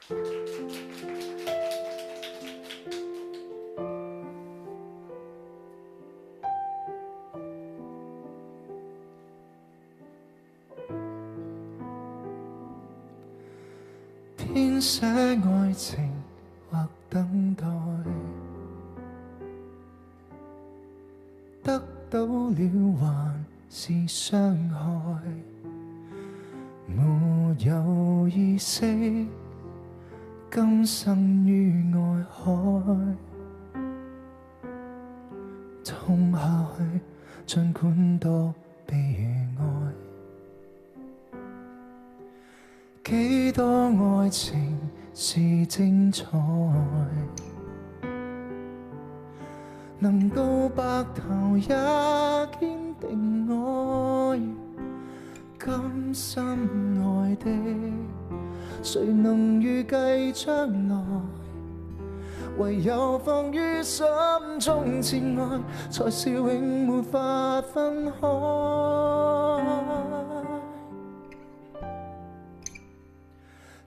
編寫愛情或等待，得到了還是傷害，沒有意識，今生於愛海，痛下去，儘管多悲與愛。幾多愛情是精彩，能到白頭也堅定愛，甘心愛的，誰能預計將來？唯有放於心中摯愛，才是永沒法分開。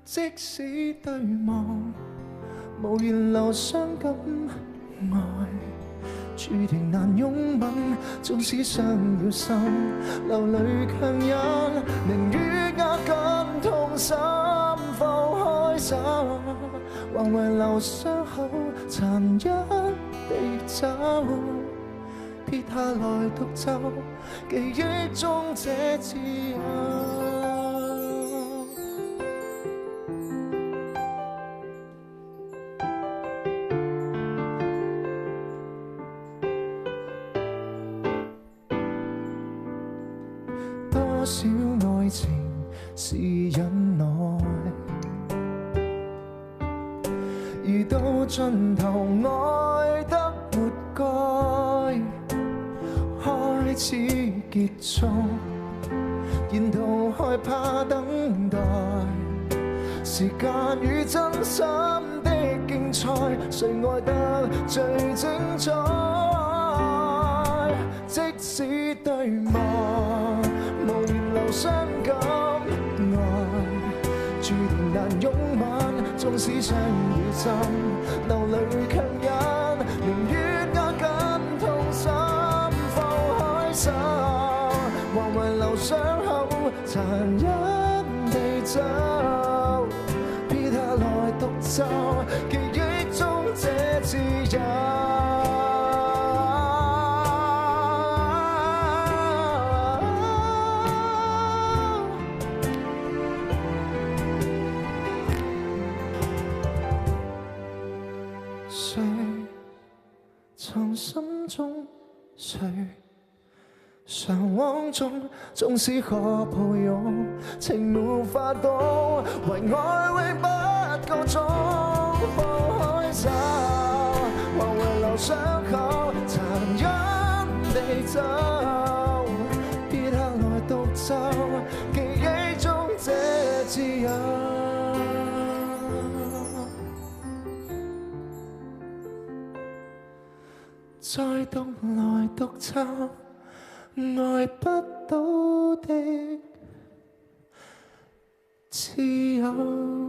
即使對望，無言留傷感愛，注定難擁吻。縱使傷了心，流淚強忍，寧於握緊痛心放開手，還遺留傷口，殘忍地走，撇下來獨奏記憶中這自由。多少愛情是忍耐，而到盡頭愛得沒該，開始結束，沿途害怕等待，時間與真心的競賽，誰愛得最精彩？即使對望，無言留傷感愛，注定難擁吻。縱使傷與心，流淚強忍，寧願握緊痛心放開手，還遺留傷口，殘忍地走，撇下來獨奏記憶中這自由。誰藏心中，誰常往中，縱使可抱擁，情沒法懂，為愛永不夠鐘。放開手，還遺留傷口，殘忍地走，撇下來獨奏記憶中這自由。再獨來獨奏，愛不到的自由。